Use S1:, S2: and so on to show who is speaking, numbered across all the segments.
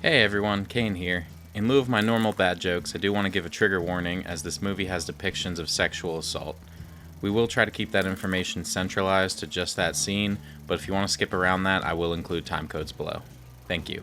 S1: Hey everyone, Kane here. In lieu of my normal bad jokes, I do want to give a trigger warning as this movie has depictions of sexual assault. We will try to keep that information centralized to just that scene, but if you want to skip around that, I will include time codes below. Thank you.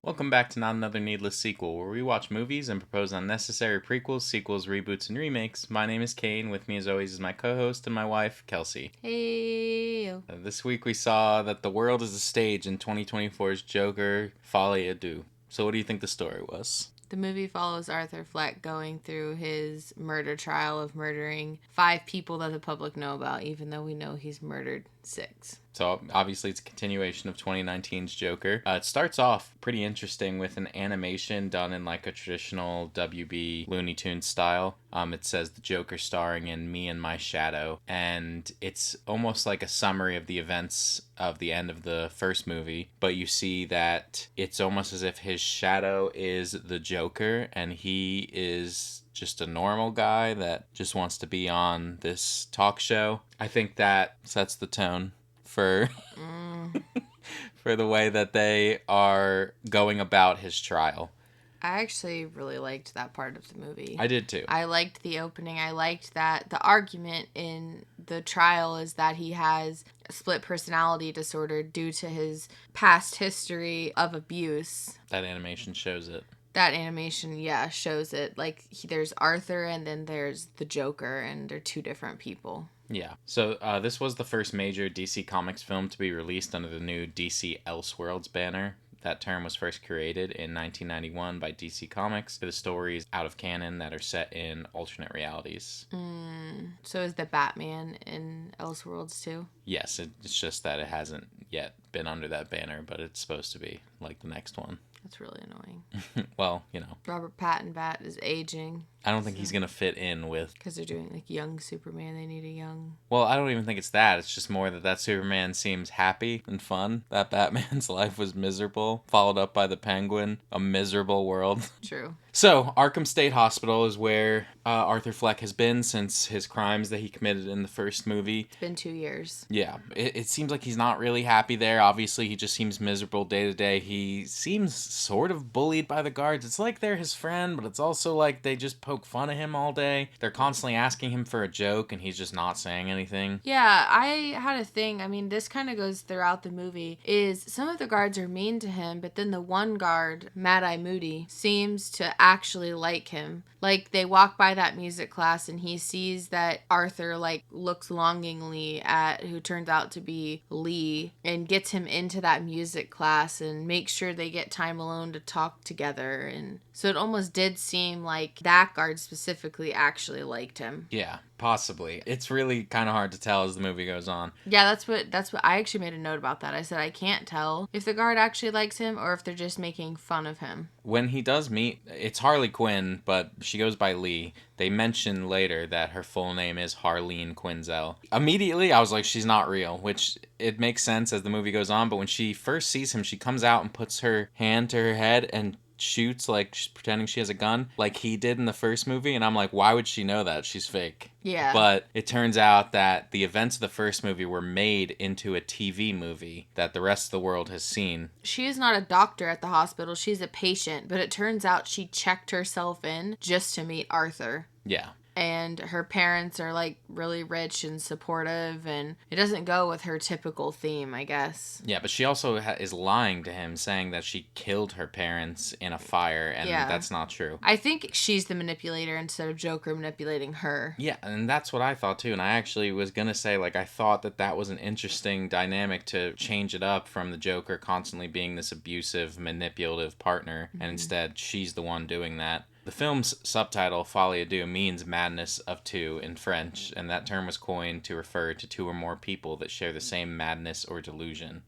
S1: Welcome back to Not Another Needless Sequel, where we watch movies and propose unnecessary prequels, sequels, reboots, and remakes. My name is Kane. With me, as always, is my co-host and my wife, Kelsey.
S2: Hey.
S1: This week we saw that the world is a stage in 2024's Joker, Folie, Deux. So what do you think the story was?
S2: The movie follows Arthur Fleck going through his murder trial of murdering 5 people that the public know about, even though we know he's murdered 6.
S1: So obviously it's a continuation of 2019's Joker. It starts off pretty interesting with an animation done in like a traditional WB Looney Tunes style. It says the Joker starring in Me and My Shadow, and it's almost like a summary of the events of the end of the first movie, but you see that it's almost as if his shadow is the Joker and he is just a normal guy that just wants to be on this talk show. I think that sets the tone for for the way that they are going about his trial.
S2: I actually really liked that part of the movie.
S1: I did too.
S2: I liked the opening. I liked that the argument in the trial is that he has a split personality disorder due to his past history of abuse.
S1: That animation shows it.
S2: That animation, shows it. Like, there's Arthur and then there's the Joker, and they're 2 different people.
S1: Yeah. So this was the first major DC Comics film to be released under the new DC Elseworlds banner. That term was first created in 1991 by DC Comics for the stories out of canon that are set in alternate realities.
S2: So is the Batman in Elseworlds too?
S1: Yes, it's just that it hasn't yet been under that banner, but it's supposed to be like the next one.
S2: That's really annoying.
S1: Well, you know.
S2: Robert Pattinson is aging.
S1: I don't think he's going to fit in with...
S2: Because they're doing, like, young Superman. They need a young...
S1: Well, I don't even think it's that. It's just more that Superman seems happy and fun. That Batman's life was miserable, followed up by the Penguin, a miserable world.
S2: True.
S1: So, Arkham State Hospital is where Arthur Fleck has been since his crimes that he committed in the first movie.
S2: It's been 2 years.
S1: Yeah. It seems like he's not really happy there. Obviously, he just seems miserable day to day. He seems sort of bullied by the guards. It's like they're his friend, but it's also like they just poke fun of him all day. They're constantly asking him for a joke, and he's just not saying anything.
S2: Yeah, I had a thing. I mean, this kind of goes throughout the movie, is some of the guards are mean to him, but then the one guard, Mad-Eye Moody, seems to actually like him. Like, they walk by that music class, and he sees that Arthur, like, looks longingly at who turns out to be Lee, and gets him into that music class, and makes sure they get time alone to talk together. And so it almost did seem like that guard specifically actually liked him.
S1: Yeah, possibly. It's really kind of hard to tell as the movie goes on.
S2: Yeah, that's what I actually made a note about that. I said I can't tell if the guard actually likes him or if they're just making fun of him.
S1: When he does meet, it's Harley Quinn, but she goes by Lee. They mention later that her full name is Harleen Quinzel. Immediately, I was like, she's not real, which it makes sense as the movie goes on, but when she first sees him, she comes out and puts her hand to her head and shoots like she's pretending she has a gun like he did in the first movie, and I'm like, why would she know that? She's fake.
S2: Yeah.
S1: But it turns out that the events of the first movie were made into a TV movie that the rest of the world has seen.
S2: She is not a doctor at the hospital. She's a patient, but it turns out she checked herself in just to meet Arthur.
S1: Yeah.
S2: And her parents are, like, really rich and supportive, and it doesn't go with her typical theme, I guess.
S1: Yeah, but she also is lying to him, saying that she killed her parents in a fire, and that's not true.
S2: I think she's the manipulator instead of Joker manipulating her.
S1: Yeah, and that's what I thought, too, and I actually was gonna say, like, I thought that was an interesting dynamic to change it up from the Joker constantly being this abusive, manipulative partner, and instead she's the one doing that. The film's subtitle, Folie à Deux, means madness of two in French, and that term was coined to refer to 2 or more people that share the same madness or delusion.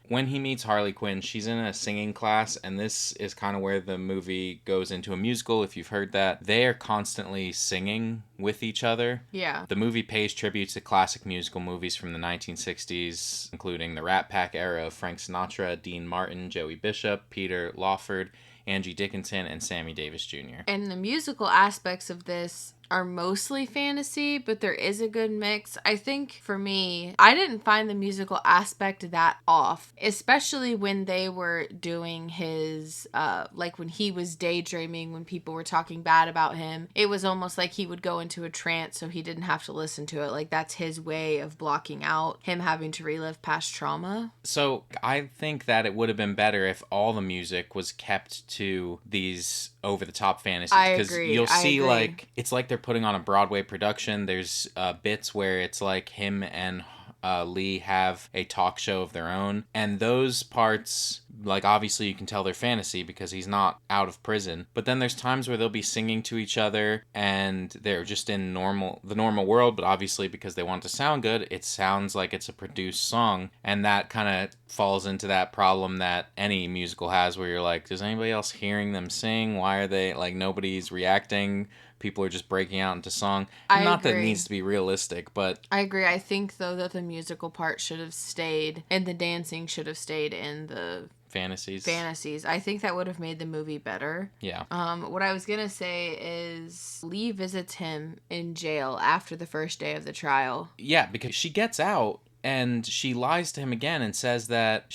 S1: When he meets Harley Quinn, she's in a singing class, and this is kind of where the movie goes into a musical, if you've heard that. They are constantly singing with each other.
S2: Yeah.
S1: The movie pays tribute to classic musical movies from the 1960s, including the Rat Pack era of Frank Sinatra, Dean Martin, Joey Bishop, Peter Lawford, Angie Dickinson, and Sammy Davis Jr.
S2: And the musical aspects of this are mostly fantasy, but there is a good mix. I think for me, I didn't find the musical aspect that off, especially when they were doing his, like when he was daydreaming, when people were talking bad about him. It was almost like he would go into a trance so he didn't have to listen to it. Like that's his way of blocking out him having to relive past trauma.
S1: So I think that it would have been better if all the music was kept to these over the top fantasies.
S2: I
S1: Because
S2: agree.
S1: you'll
S2: I
S1: see
S2: agree.
S1: like it's like they're putting on a Broadway production. There's bits where it's like him and Lee have a talk show of their own, and those parts, like obviously you can tell they're fantasy because he's not out of prison, but then there's times where they'll be singing to each other and they're just in the normal world, but obviously because they want it to sound good, it sounds like it's a produced song, and that kind of falls into that problem that any musical has where you're like, is anybody else hearing them sing? Why are they like, nobody's reacting? People are just breaking out into song. Not that it needs to be realistic, but
S2: I agree. I think though that the musical part should have stayed and the dancing should have stayed in the fantasies. I think that would have made the movie better.
S1: Yeah.
S2: What I was gonna say is Lee visits him in jail after the first day of the trial.
S1: Yeah, because she gets out and she lies to him again and says that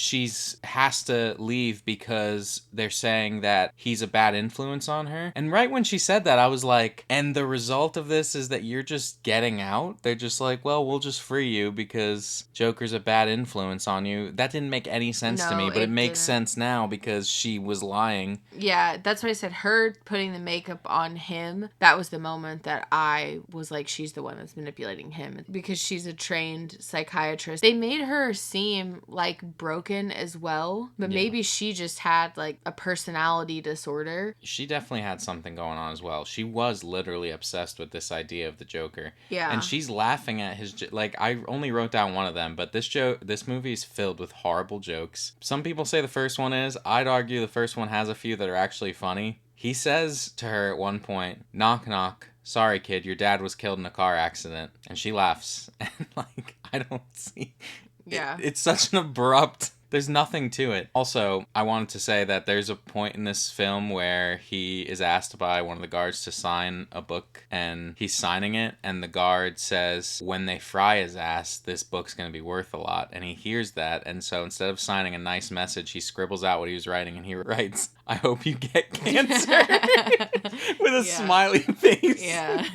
S1: has to leave because they're saying that he's a bad influence on her. And right when she said that, I was like, and the result of this is that you're just getting out? They're just like, well, we'll just free you because Joker's a bad influence on you. That didn't make any sense to me, but it makes sense now because she was lying.
S2: Yeah, that's what I said. Her putting the makeup on him, that was the moment that I was like, she's the one that's manipulating him because she's a trained psychiatrist. They made her seem like broken as well, but maybe she just had like a personality disorder.
S1: She definitely had something going on as well. She was literally obsessed with this idea of the Joker.
S2: Yeah.
S1: And she's laughing at his like, I only wrote down one of them, but this movie is filled with horrible jokes. Some people say the first one is. I'd argue the first one has a few that are actually funny. He says to her at one point, "Knock knock. Sorry, kid, your dad was killed in a car accident." And she laughs. And, like, I don't see...
S2: Yeah.
S1: It's such an abrupt... There's nothing to it. Also, I wanted to say that there's a point in this film where he is asked by one of the guards to sign a book, and he's signing it, and the guard says, when they fry his ass, this book's going to be worth a lot. And he hears that, and so instead of signing a nice message, he scribbles out what he was writing, and he writes, "I hope you get cancer," with a smiley face.
S2: Yeah.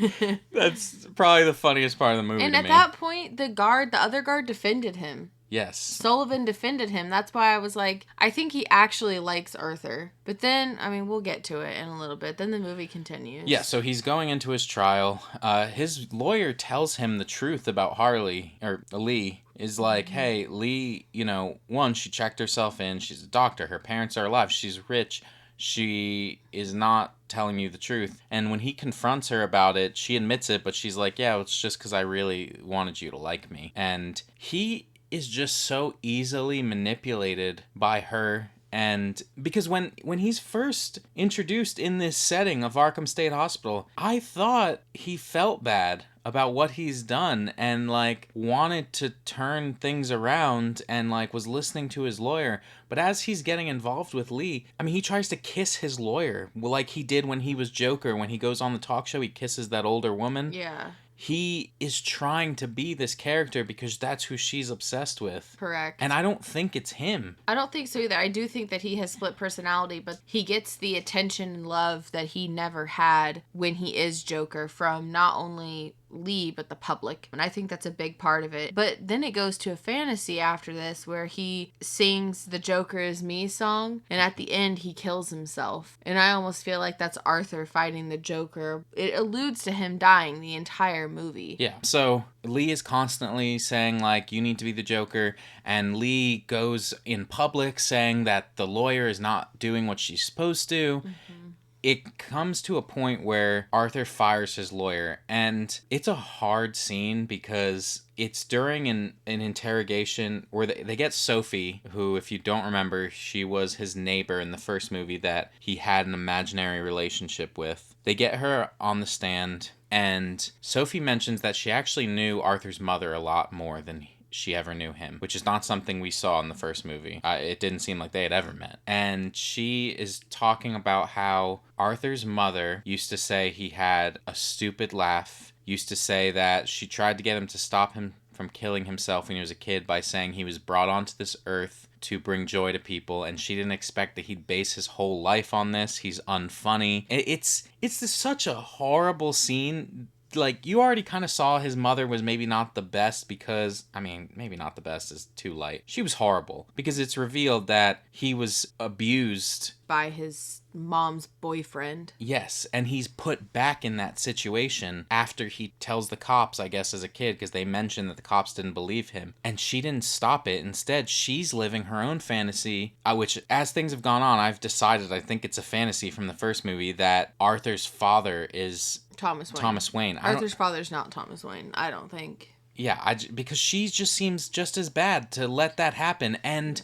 S1: That's probably the funniest part of the movie
S2: and
S1: to
S2: at
S1: me.
S2: that point, the other guard defended him.
S1: Yes.
S2: Sullivan defended him. That's why I was like, I think he actually likes Arthur. But then, I mean, we'll get to it in a little bit. Then the movie continues.
S1: Yeah, so he's going into his trial. His lawyer tells him the truth about Lee. Is like, hey, Lee, one, she checked herself in. She's a doctor. Her parents are alive. She's rich. She is not telling you the truth. And when he confronts her about it, she admits it, but she's like, yeah, it's just because I really wanted you to like me. And he is just so easily manipulated by her. And because when he's first introduced in this setting of Arkham State Hospital, I thought he felt bad about what he's done and like wanted to turn things around and like was listening to his lawyer. But as he's getting involved with Lee, I mean, he tries to kiss his lawyer like he did when he was Joker. When he goes on the talk show, he kisses that older woman.
S2: Yeah.
S1: He is trying to be this character because that's who she's obsessed with.
S2: Correct.
S1: And I don't think it's him.
S2: I don't think so either. I do think that he has split personality, but he gets the attention and love that he never had when he is Joker from not only Lee, but the public. And I think that's a big part of it. But then it goes to a fantasy after this where he sings the Joker is Me song, and at the end he kills himself. And I almost feel like that's Arthur fighting the Joker. It alludes to him dying the entire movie.
S1: Yeah. So Lee is constantly saying, like, you need to be the Joker. And Lee goes in public saying that the lawyer is not doing what she's supposed to. Mm-hmm. It comes to a point where Arthur fires his lawyer, and it's a hard scene because it's during an interrogation where they get Sophie, who, if you don't remember, she was his neighbor in the first movie that he had an imaginary relationship with. They get her on the stand, and Sophie mentions that she actually knew Arthur's mother a lot more than she ever knew him, which is not something we saw in the first movie. It didn't seem like they had ever met. And she is talking about how Arthur's mother used to say he had a stupid laugh, used to say that she tried to get him to stop him from killing himself when he was a kid by saying he was brought onto this earth to bring joy to people, and she didn't expect that he'd base his whole life on this. He's unfunny. Such a horrible scene. Like, you already kind of saw his mother was maybe not the best because, I mean, maybe not the best is too light. She was horrible because it's revealed that he was abused
S2: by his mom's boyfriend.
S1: Yes, and he's put back in that situation after he tells the cops, I guess, as a kid, because they mentioned that the cops didn't believe him. And she didn't stop it. Instead, she's living her own fantasy, which, as things have gone on, I've decided, I think it's a fantasy from the first movie, that Arthur's father is Thomas Wayne.
S2: Arthur's father's not Thomas Wayne, I don't think.
S1: Yeah, because she just seems just as bad to let that happen. And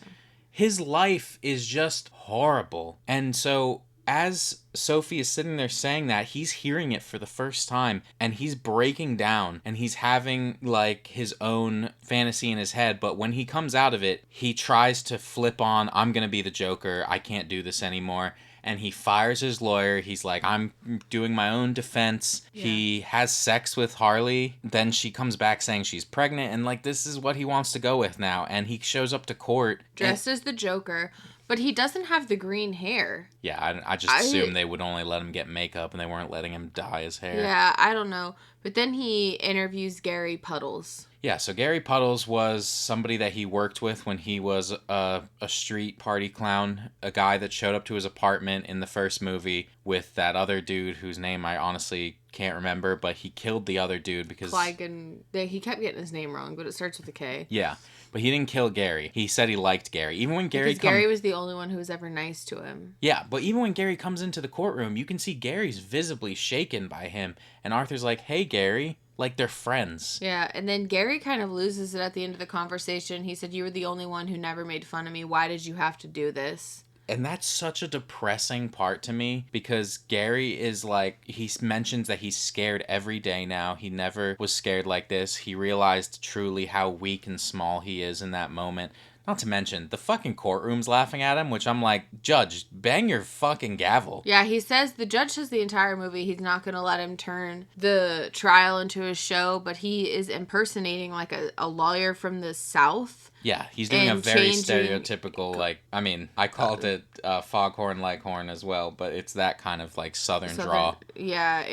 S1: his life is just horrible. And so as Sophie is sitting there saying that, he's hearing it for the first time, and he's breaking down, and he's having, like, his own fantasy in his head, but when he comes out of it, he tries to flip on, I'm gonna be the Joker, I can't do this anymore, and he fires his lawyer. He's like, I'm doing my own defense. Yeah. He has sex with Harley. Then she comes back saying she's pregnant, and, like, this is what he wants to go with now, and he shows up to court.
S2: Dressed as the Joker. But he doesn't have the green hair.
S1: Yeah, I just assumed they would only let him get makeup and they weren't letting him dye his hair.
S2: Yeah, I don't know. But then he interviews Gary Puddles.
S1: Yeah, so Gary Puddles was somebody that he worked with when he was a street party clown, a guy that showed up to his apartment in the first movie with that other dude whose name I honestly can't remember, but he killed the other dude because...
S2: He kept getting his name wrong, but it starts with a K.
S1: Yeah. But he didn't kill Gary. He said he liked Gary. Even when Gary
S2: Gary was the only one who was ever nice to him.
S1: Yeah, but even when Gary comes into the courtroom, you can see Gary's visibly shaken by him. And Arthur's like, hey, Gary. Like, they're friends.
S2: Yeah, and then Gary kind of loses it at the end of the conversation. He said, you were the only one who never made fun of me. Why did you have to do this?
S1: And that's such a depressing part to me because Gary is like, he mentions that he's scared every day now. He never was scared like this. He realized truly how weak and small he is in that moment. Not to mention, the fucking courtroom's laughing at him, which I'm like, Judge, bang your fucking gavel.
S2: Yeah, the judge says the entire movie he's not going to let him turn the trial into a show, but he is impersonating like a lawyer from the South.
S1: Yeah, he's doing a very stereotypical, like, I mean, I called it Foghorn Leghorn as well, but it's that kind of, like, Southern draw.
S2: Yeah,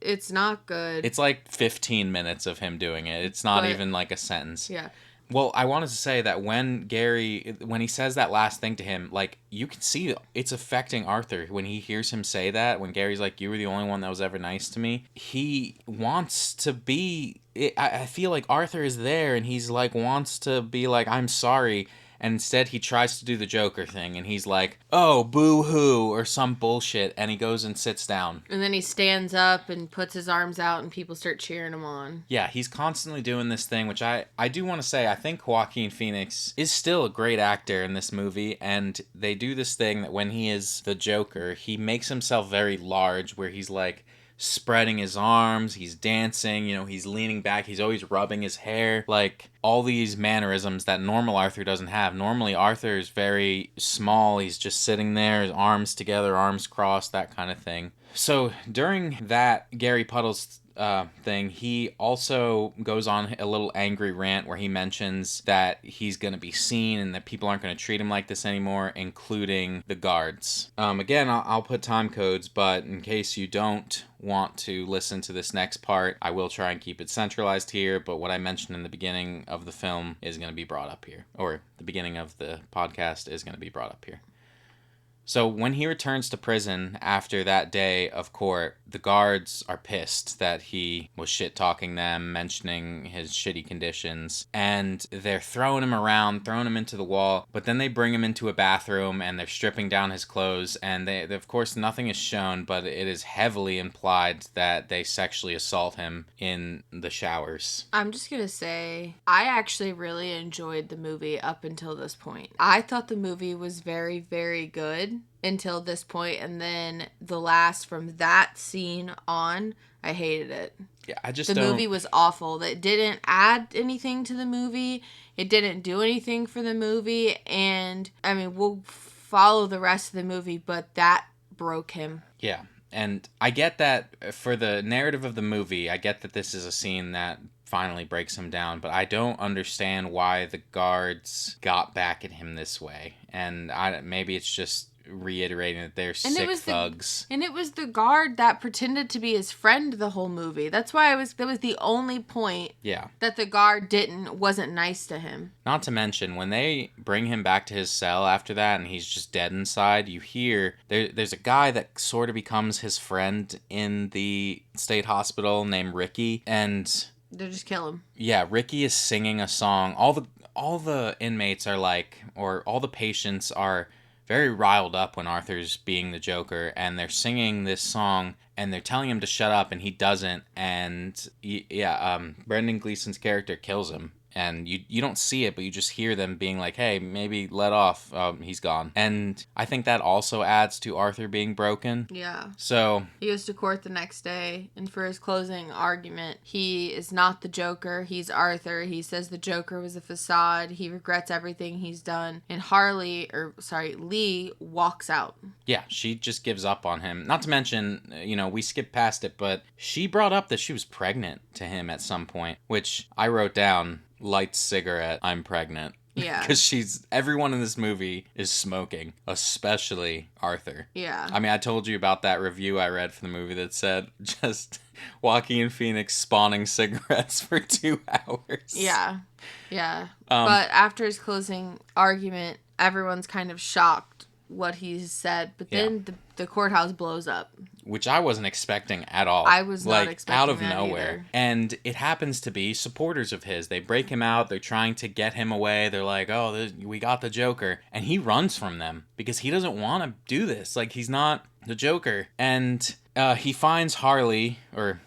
S2: it's not good.
S1: It's like 15 minutes of him doing it. It's not even, like, a sentence.
S2: Yeah.
S1: Well, I wanted to say that when he says that last thing to him, like, you can see it's affecting Arthur when he hears him say that, when Gary's like, you were the only one that was ever nice to me. He wants to be... I feel like Arthur is there, and he's like, wants to be like, I'm sorry, and instead he tries to do the Joker thing, and he's like, oh, boo-hoo, or some bullshit, and he goes and sits down.
S2: And then he stands up and puts his arms out, and people start cheering him on.
S1: Yeah, he's constantly doing this thing, which I do want to say, I think Joaquin Phoenix is still a great actor in this movie, and they do this thing that when he is the Joker, he makes himself very large, where he's like, spreading his arms, he's dancing, he's leaning back, he's always rubbing his hair, like all these mannerisms that normal Arthur doesn't have. Normally Arthur is very small, he's just sitting there, his arms together, arms crossed, that kind of thing. So during that Gary Puddles thing, he also goes on a little angry rant where he mentions that he's going to be seen and that people aren't going to treat him like this anymore, including the guards. Again, I'll put time codes, but in case you don't want to listen to this next part, I will try and keep it centralized here, but what I mentioned in the beginning of the film is going to be brought up here, or the beginning of the podcast is going to be brought up here. So when he returns to prison after that day of court, the guards are pissed that he was shit-talking them, mentioning his shitty conditions, and they're throwing him around, throwing him into the wall, but then they bring him into a bathroom and they're stripping down his clothes, and they of course nothing is shown, but it is heavily implied that they sexually assault him in the showers.
S2: I'm just gonna say, I actually really enjoyed the movie up until this point. I thought the movie was very, very good. good until this point, and then the last from that scene on, I hated it.
S1: Yeah, I just
S2: the
S1: don't...
S2: movie was awful. That didn't add anything to the movie. It didn't do anything for the movie, and I mean, we'll follow the rest of the movie, but that broke him.
S1: Yeah. And I get that for the narrative of the movie, I get that this is a scene that finally breaks him down, but I don't understand why the guards got back at him this way. And maybe it's just reiterating that they're sick thugs.
S2: And it was the guard that pretended to be his friend the whole movie. That's why that was the only point that the guard wasn't nice to him.
S1: Not to mention, when they bring him back to his cell after that and he's just dead inside, you hear there's a guy that sort of becomes his friend in the state hospital named Ricky, and
S2: they just kill him.
S1: Yeah, Ricky is singing a song. All the inmates are like, or all the patients are very riled up when Arthur's being the Joker, and they're singing this song, and they're telling him to shut up, and he doesn't, and Brendan Gleeson's character kills him. And you don't see it, but you just hear them being like, hey, maybe let off. He's gone. And I think that also adds to Arthur being broken.
S2: Yeah.
S1: So
S2: he goes to court the next day, and for his closing argument, he is not the Joker. He's Arthur. He says the Joker was a facade. He regrets everything he's done. And Lee walks out.
S1: Yeah, she just gives up on him. Not to mention, we skipped past it, but she brought up that she was pregnant to him at some point, which I wrote down. Light cigarette, I'm pregnant.
S2: Yeah.
S1: Because everyone in this movie is smoking, especially Arthur.
S2: Yeah.
S1: I mean, I told you about that review I read for the movie that said just Joaquin Phoenix spawning cigarettes for 2 hours.
S2: Yeah. Yeah. But after his closing argument, everyone's kind of shocked what he said, but then the courthouse blows up.
S1: Which I wasn't expecting at all.
S2: I was not expecting
S1: out of
S2: that
S1: nowhere.
S2: Either.
S1: And it happens to be supporters of his. They break him out. They're trying to get him away. They're like, we got the Joker. And he runs from them because he doesn't want to do this. Like, he's not the Joker. And he finds Lee
S2: on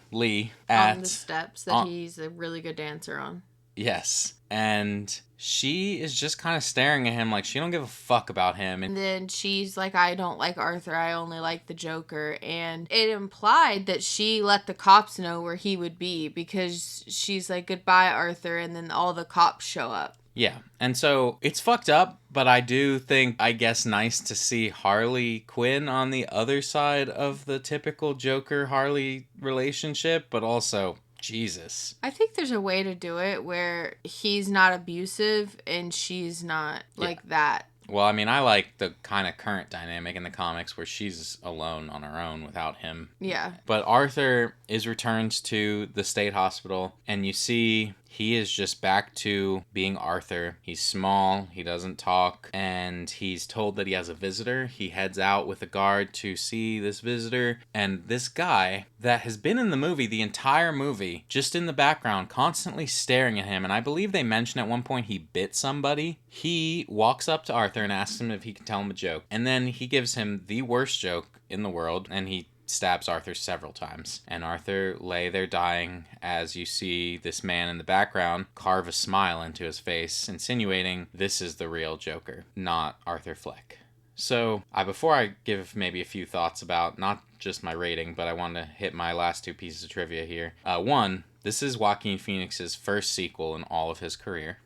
S2: the steps that he's a really good dancer on.
S1: Yes. And she is just kind of staring at him like she don't give a fuck about him.
S2: And then she's like, I don't like Arthur. I only like the Joker. And it implied that she let the cops know where he would be because she's like, goodbye, Arthur. And then all the cops show up.
S1: Yeah. And so it's fucked up, but I do think, I guess, nice to see Harley Quinn on the other side of the typical Joker-Harley relationship, but also... Jesus.
S2: I think there's a way to do it where he's not abusive and she's not like that.
S1: Well, I mean, I like the kind of current dynamic in the comics where she's alone on her own without him.
S2: Yeah.
S1: But Arthur is returned to the state hospital, and you see he is just back to being Arthur. He's small, he doesn't talk, and he's told that he has a visitor. He heads out with a guard to see this visitor, and this guy that has been in the movie, the entire movie, just in the background, constantly staring at him, and I believe they mention at one point he bit somebody. He walks up to Arthur and asks him if he can tell him a joke, and then he gives him the worst joke in the world, and he stabs Arthur several times. And Arthur lay there dying as you see this man in the background carve a smile into his face, insinuating this is the real Joker, not Arthur Fleck. So, before I give maybe a few thoughts about not just my rating, but I want to hit my last 2 pieces of trivia here. One, this is Joaquin Phoenix's first sequel in all of his career.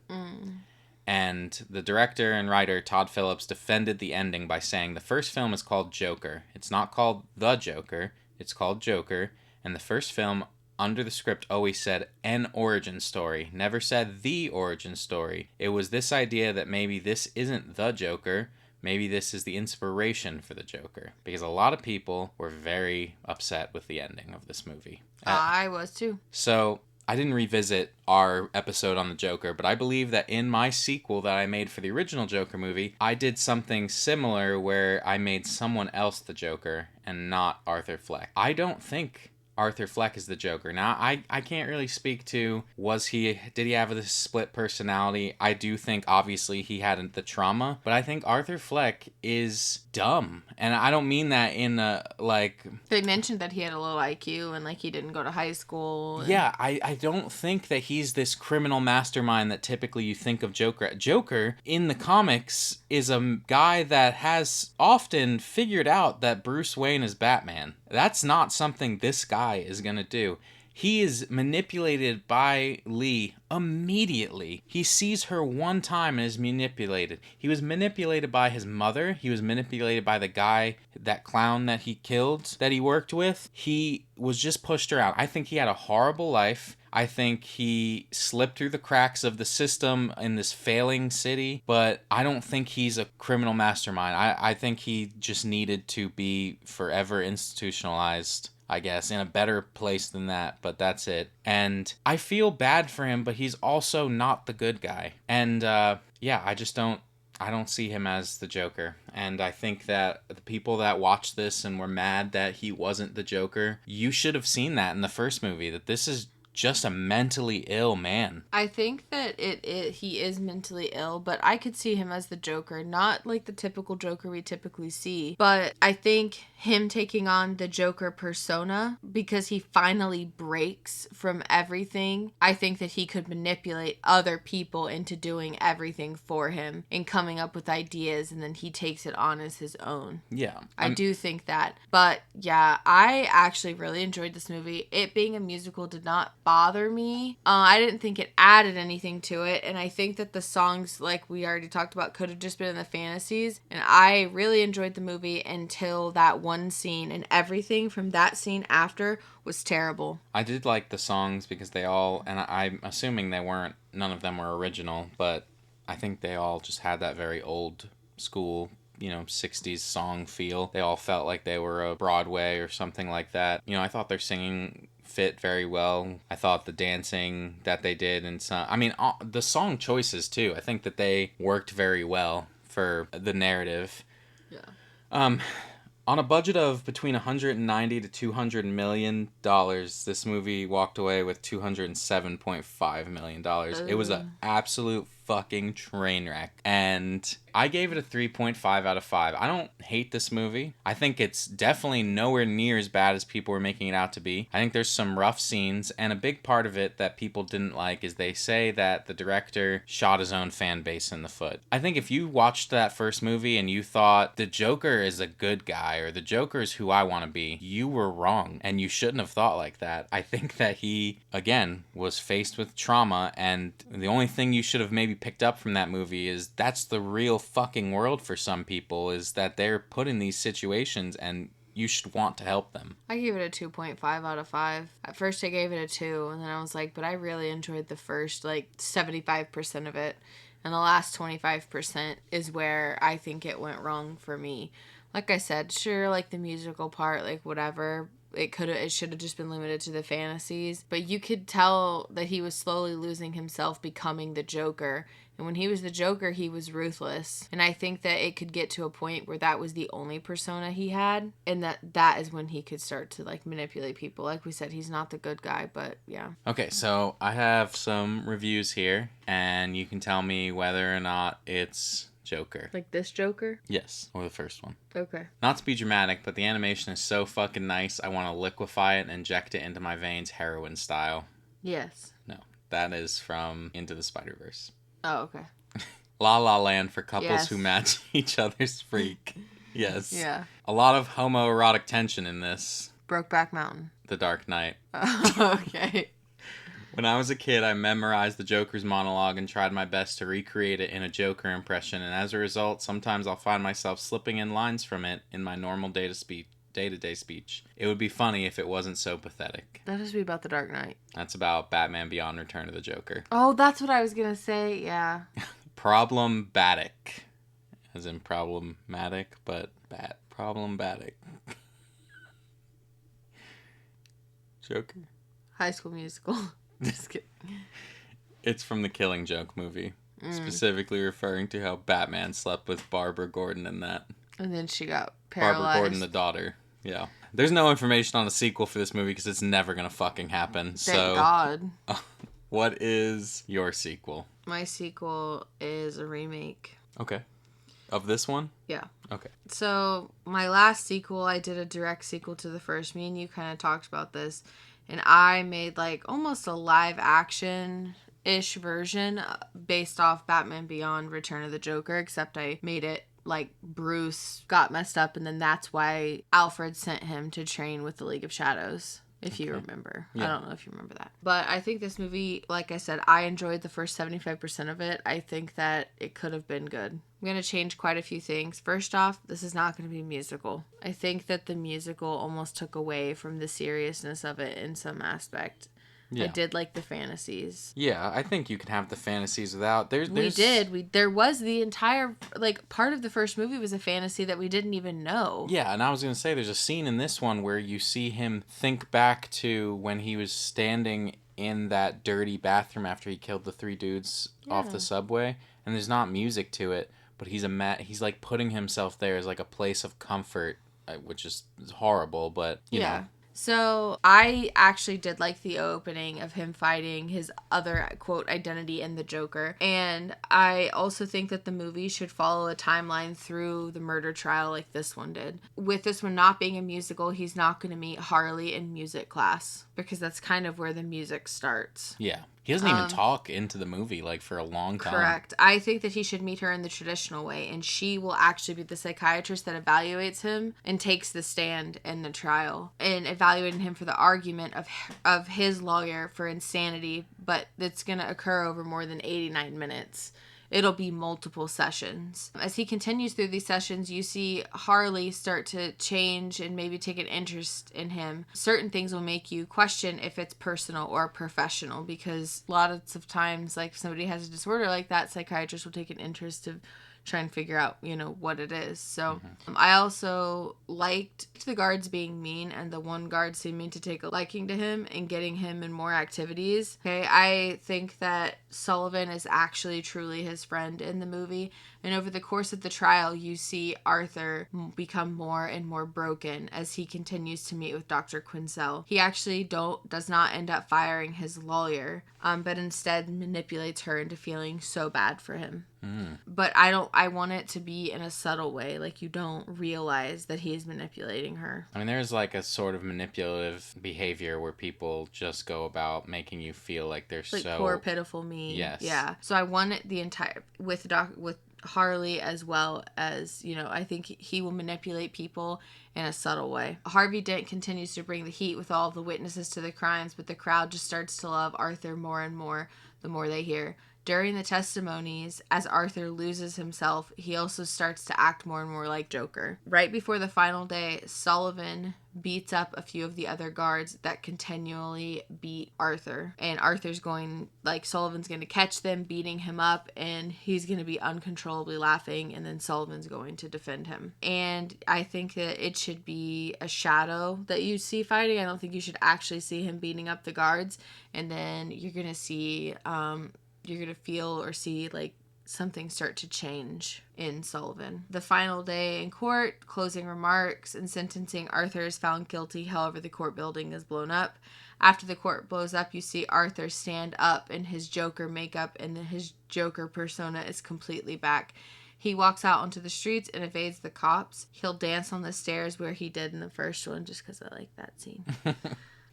S1: And the director and writer, Todd Phillips, defended the ending by saying the first film is called Joker. It's not called The Joker. It's called Joker. And the first film, under the script, always said an origin story. Never said the origin story. It was this idea that maybe this isn't the Joker. Maybe this is the inspiration for the Joker. Because a lot of people were very upset with the ending of this movie.
S2: I was too.
S1: So... I didn't revisit our episode on the Joker, but I believe that in my sequel that I made for the original Joker movie, I did something similar where I made someone else the Joker and not Arthur Fleck. I don't think Arthur Fleck is the Joker. Now, I can't really speak to did he have this split personality? I do think obviously he had the trauma, but I think Arthur Fleck is dumb. And I don't mean that in a, like...
S2: They mentioned that he had a low IQ and, like, he didn't go to high school. And...
S1: Yeah, I don't think that he's this criminal mastermind that typically you think of Joker. Joker, in the comics, is a guy that has often figured out that Bruce Wayne is Batman. That's not something this guy is going to do. He is manipulated by Lee immediately. He sees her one time and is manipulated. He was manipulated by his mother. He was manipulated by the guy, that clown that he killed, that he worked with. He was just pushed around. I think he had a horrible life. I think he slipped through the cracks of the system in this failing city, but I don't think he's a criminal mastermind. I think he just needed to be forever institutionalized, I guess, in a better place than that, but that's it. And I feel bad for him, but he's also not the good guy. And yeah, I don't see him as the Joker. And I think that the people that watched this and were mad that he wasn't the Joker, you should have seen that in the first movie, that this is just a mentally ill man.
S2: I think that he is mentally ill, but I could see him as the Joker, not like the typical Joker we typically see, but I think him taking on the Joker persona, because he finally breaks from everything, I think that he could manipulate other people into doing everything for him and coming up with ideas, and then he takes it on as his own.
S1: Yeah.
S2: I do think that. But yeah, I actually really enjoyed this movie. It being a musical did not bother me. I didn't think it added anything to it, and I think that the songs, like we already talked about, could have just been in the fantasies, and I really enjoyed the movie until that one scene, and everything from that scene after was terrible.
S1: I did like the songs because they all, and I'm assuming none of them were original, but I think they all just had that very old school, 60s song feel. They all felt like they were a Broadway or something like that. I thought their singing fit very well. I thought the dancing that they did and the song choices too. I think that they worked very well for the narrative.
S2: Yeah.
S1: On a budget of between $190 to $200 million, this movie walked away with $207.5 million. It was an absolute fucking train wreck. And I gave it a 3.5 out of 5. I don't hate this movie. I think it's definitely nowhere near as bad as people were making it out to be. I think there's some rough scenes, and a big part of it that people didn't like is they say that the director shot his own fan base in the foot. I think if you watched that first movie and you thought the Joker is a good guy or the Joker is who I want to be, you were wrong, and you shouldn't have thought like that. I think that he, again, was faced with trauma, and the only thing you should have maybe picked up from that movie is that's the real fucking world for some people, is that they're put in these situations and you should want to help them.
S2: I gave it a 2.5 out of 5. At first I gave it a 2, and then I was like, but I really enjoyed the first 75% of it, and the last 25% is where I think it went wrong for me. Like I said, sure, the musical part, whatever, it should have just been limited to the fantasies, but you could tell that he was slowly losing himself, becoming the Joker. And when he was the Joker, he was ruthless. And I think that it could get to a point where that was the only persona he had, and that is when he could start to manipulate people. Like we said, he's not the good guy, but yeah.
S1: Okay, so I have some reviews here, and you can tell me whether or not it's Joker.
S2: Like this Joker?
S1: Yes, or the first one.
S2: Okay.
S1: Not to be dramatic, but the animation is so fucking nice, I want to liquefy it and inject it into my veins heroin style.
S2: Yes.
S1: No, that is from Into the Spider-Verse.
S2: Oh, okay.
S1: La La Land for couples
S2: Yes.
S1: who match each other's freak. Yes.
S2: Yeah.
S1: A lot of homoerotic tension in this.
S2: Brokeback Mountain.
S1: The Dark Knight.
S2: Okay.
S1: When I was a kid, I memorized the Joker's monologue and tried my best to recreate it in a Joker impression, and as a result, sometimes I'll find myself slipping in lines from it in my normal day-to-day speech. It would be funny if it wasn't so pathetic.
S2: That has to be about the Dark Knight.
S1: That's about Batman Beyond Return of the Joker.
S2: Oh, that's what I was gonna say, yeah.
S1: Problematic. As in problematic, but bad. Problematic. Joker.
S2: High School Musical. Just kidding.
S1: It's from the Killing Joke movie. Specifically referring to how Batman slept with Barbara Gordon in that.
S2: And then she got paralyzed.
S1: Barbara Gordon, the daughter. Yeah. There's no information on a sequel for this movie because it's never gonna fucking happen.
S2: Thank God.
S1: What is your sequel?
S2: My sequel is a remake.
S1: Okay. Of this one?
S2: Yeah.
S1: Okay.
S2: So, my last sequel, I did a direct sequel to the first. Me and you kind of talked about this. And I made like almost a live action-ish version based off Batman Beyond Return of the Joker, except I made it like Bruce got messed up, and then that's why Alfred sent him to train with the League of Shadows. If you remember. Yeah. I don't know if you remember that. But I think this movie, like I said, I enjoyed the first 75% of it. I think that it could have been good. I'm going to change quite a few things. First off, this is not going to be a musical. I think that the musical almost took away from the seriousness of it in some aspect. Yeah. I did like the fantasies.
S1: Yeah, I think you can have the fantasies without. There
S2: was the entire, like, part of the first movie was a fantasy that we didn't even know.
S1: Yeah, and I was going to say, there's a scene in this one where you see him think back to when he was standing in that dirty bathroom after he killed the 3 dudes off the subway, and there's not music to it, but he's like putting himself there as like a place of comfort, which is horrible, but you know.
S2: So, I actually did like the opening of him fighting his other, quote, identity in the Joker. And I also think that the movie should follow a timeline through the murder trial like this one did. With this one not being a musical, he's not going to meet Harley in music class, because that's kind of where the music starts.
S1: Yeah. He doesn't even talk into the movie, like, for a long time.
S2: Correct. I think that he should meet her in the traditional way, and she will actually be the psychiatrist that evaluates him and takes the stand in the trial, and evaluating him for the argument of his lawyer for insanity, but it's going to occur over more than 89 minutes. It'll be multiple sessions. As he continues through these sessions, you see Harley start to change and maybe take an interest in him. Certain things will make you question if it's personal or professional, because a lot of times, like, if somebody has a disorder like that, psychiatrists will take an interest of try and figure out, what it is. So I also liked the guards being mean and the one guard seeming to take a liking to him and getting him in more activities. Okay, I think that Sullivan is actually truly his friend in the movie. And over the course of the trial, you see Arthur become more and more broken as he continues to meet with Dr. Quinzel. He actually does not end up firing his lawyer, but instead manipulates her into feeling so bad for him. But I want it to be in a subtle way. Like, you don't realize that he's manipulating her.
S1: I mean, there's like a sort of manipulative behavior where people just go about making you feel like they're like so
S2: poor, pitiful me.
S1: Yes.
S2: Yeah. So I want it the entire with Harley, as well as, I think he will manipulate people in a subtle way. Harvey Dent continues to bring the heat with all of the witnesses to the crimes, but the crowd just starts to love Arthur more and more the more they hear. During the testimonies, as Arthur loses himself, he also starts to act more and more like Joker. Right before the final day, Sullivan beats up a few of the other guards that continually beat Arthur. And Sullivan's going to catch them beating him up, and he's going to be uncontrollably laughing, and then Sullivan's going to defend him. And I think that it should be a shadow that you see fighting. I don't think you should actually see him beating up the guards. And then you're going to see... you're going to feel or see, like, something start to change in Sullivan. The final day in court, closing remarks, and sentencing, Arthur is found guilty. However, the court building is blown up. After the court blows up, you see Arthur stand up in his Joker makeup, and then his Joker persona is completely back. He walks out onto the streets and evades the cops. He'll dance on the stairs where he did in the first one, just because I like that scene.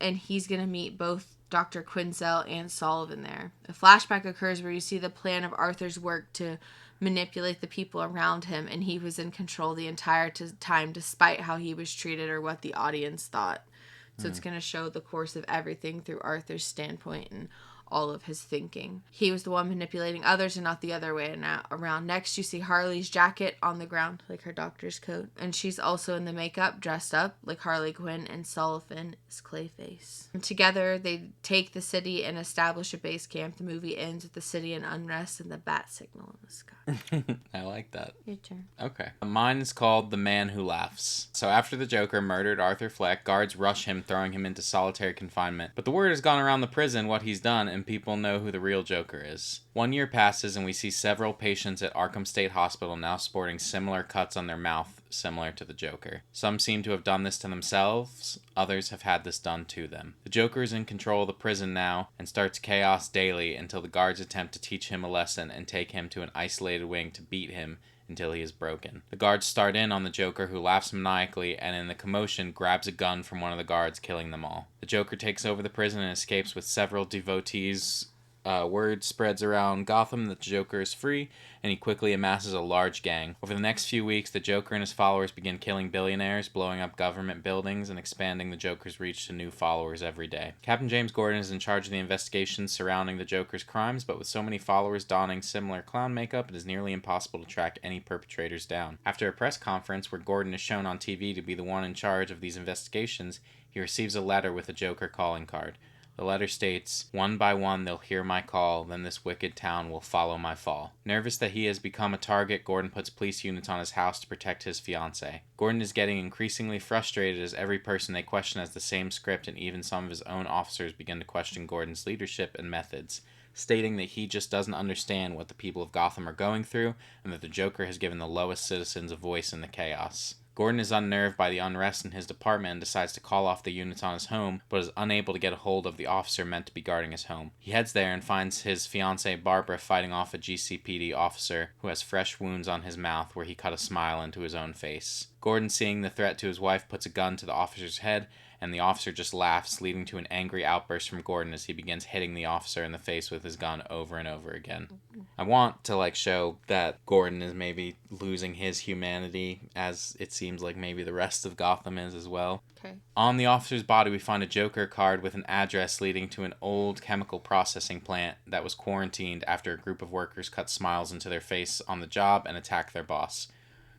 S2: And he's going to meet both Dr. Quinzel and Sullivan there. A flashback occurs where you see the plan of Arthur's work to manipulate the people around him, and he was in control the entire time despite how he was treated or what the audience thought. So it's going to show the course of everything through Arthur's standpoint and all of his thinking. He was the one manipulating others and not the other way around. Next, you see Harley's jacket on the ground, like her doctor's coat. And she's also in the makeup, dressed up like Harley Quinn, and Sullivan is Clayface. And together, they take the city and establish a base camp. The movie ends with the city in unrest and the bat signal in the sky.
S1: I like that.
S2: Your turn.
S1: Okay. Mine is called The Man Who Laughs. So after the Joker murdered Arthur Fleck, guards rush him, throwing him into solitary confinement. But the word has gone around the prison what he's done, and and people know who the real Joker is. 1 year passes and we see several patients at Arkham State Hospital now sporting similar cuts on their mouth, similar to the Joker. Some seem to have done this to themselves, others have had this done to them. The Joker is in control of the prison now and starts chaos daily until the guards attempt to teach him a lesson and take him to an isolated wing to beat him until he is broken. The guards start in on the Joker, who laughs maniacally and in the commotion grabs a gun from one of the guards, killing them all. The Joker takes over the prison and escapes with several devotees. Word spreads around Gotham that the Joker is free, and he quickly amasses a large gang. Over the next few weeks, the Joker and his followers begin killing billionaires, blowing up government buildings, and expanding the Joker's reach to new followers every day. Captain James Gordon is in charge of the investigations surrounding the Joker's crimes, but with so many followers donning similar clown makeup, it is nearly impossible to track any perpetrators down. After a press conference where Gordon is shown on TV to be the one in charge of these investigations, he receives a letter with a Joker calling card. The letter states, "One by one they'll hear my call, then this wicked town will follow my fall." Nervous that he has become a target, Gordon puts police units on his house to protect his fiancée. Gordon is getting increasingly frustrated as every person they question has the same script, and even some of his own officers begin to question Gordon's leadership and methods, stating that he just doesn't understand what the people of Gotham are going through, and that the Joker has given the lowest citizens a voice in the chaos. Gordon is unnerved by the unrest in his department and decides to call off the units on his home, but is unable to get a hold of the officer meant to be guarding his home. He heads there and finds his fiancée Barbara fighting off a GCPD officer who has fresh wounds on his mouth where he cut a smile into his own face. Gordon, seeing the threat to his wife, puts a gun to the officer's head, and the officer just laughs, leading to an angry outburst from Gordon as he begins hitting the officer in the face with his gun over and over again. I want to show that Gordon is maybe losing his humanity, as it seems like maybe the rest of Gotham is as well.
S2: Okay.
S1: On the officer's body we find a Joker card with an address leading to an old chemical processing plant that was quarantined after a group of workers cut smiles into their face on the job and attacked their boss.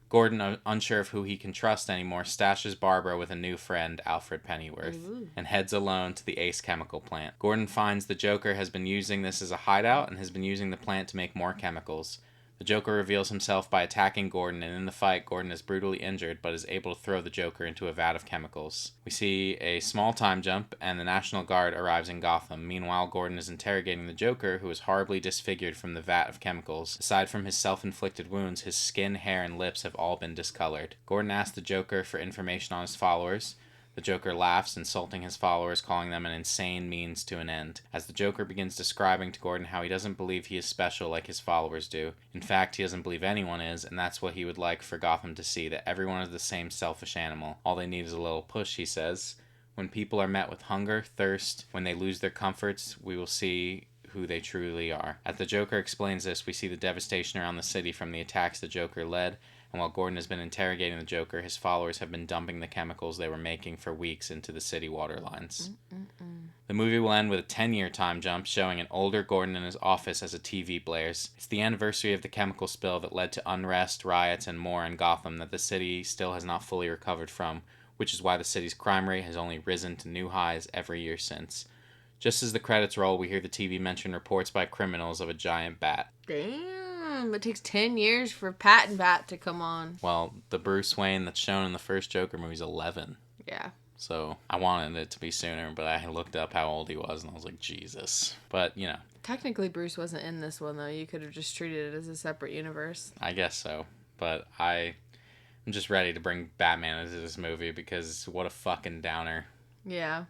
S1: Gordon, unsure of who he can trust anymore, stashes Barbara with a new friend, Alfred Pennyworth, and heads alone to the Ace chemical plant. Gordon finds the Joker has been using this as a hideout and has been using the plant to make more chemicals. The Joker reveals himself by attacking Gordon, and in the fight, Gordon is brutally injured, but is able to throw the Joker into a vat of chemicals. We see a small time jump, and the National Guard arrives in Gotham. Meanwhile, Gordon is interrogating the Joker, who is horribly disfigured from the vat of chemicals. Aside from his self-inflicted wounds, his skin, hair, and lips have all been discolored. Gordon asks the Joker for information on his followers. The Joker laughs, insulting his followers, calling them an insane means to an end. As the Joker begins describing to Gordon how he doesn't believe he is special like his followers do. In fact, he doesn't believe anyone is, and that's what he would like for Gotham to see, that everyone is the same selfish animal. All they need is a little push, he says. When people are met with hunger, thirst, when they lose their comforts, we will see who they truly are. As the Joker explains this, we see the devastation around the city from the attacks the Joker led, and while Gordon has been interrogating the Joker, his followers have been dumping the chemicals they were making for weeks into the city water lines. The movie will end with a 10-year time jump showing an older Gordon in his office as a TV blares. It's the anniversary of the chemical spill that led to unrest, riots, and more in Gotham that the city still has not fully recovered from, which is why the city's crime rate has only risen to new highs every year since. Just as the credits roll, we hear the TV mention reports by criminals of a giant bat.
S2: Damn, it takes 10 years for Pat and Bat to come on.
S1: Well, the Bruce Wayne that's shown in the first Joker movie is 11.
S2: Yeah.
S1: So I wanted it to be sooner, but I looked up how old he was, and I was like, Jesus. But,
S2: Technically, Bruce wasn't in this one, though. You could have just treated it as a separate universe.
S1: I guess so. But I'm just ready to bring Batman into this movie because what a fucking downer.
S2: Yeah.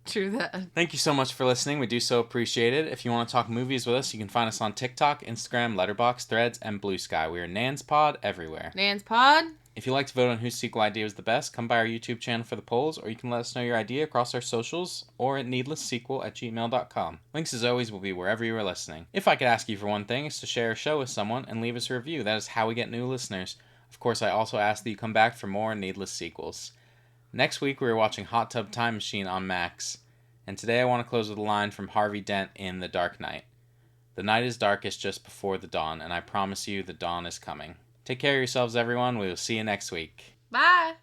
S2: True that.
S1: Thank you so much for listening. We do so appreciate it. If you want to talk movies with us, you can find us on TikTok, Instagram, Letterboxd, Threads, and Blue Sky. We are Nan's Pod everywhere.
S2: Nan's Pod.
S1: If you'd like to vote on whose sequel idea was the best, come by our YouTube channel for the polls, or you can let us know your idea across our socials or at needlesssequel@gmail.com. Links, as always, will be wherever you are listening. If I could ask you for one thing, it's to share a show with someone and leave us a review. That is how we get new listeners. Of course, I also ask that you come back for more Needless Sequels. Next week, we are watching Hot Tub Time Machine on Max. And today I want to close with a line from Harvey Dent in The Dark Knight. The night is darkest just before the dawn, and I promise you the dawn is coming. Take care of yourselves, everyone. We will see you next week.
S2: Bye.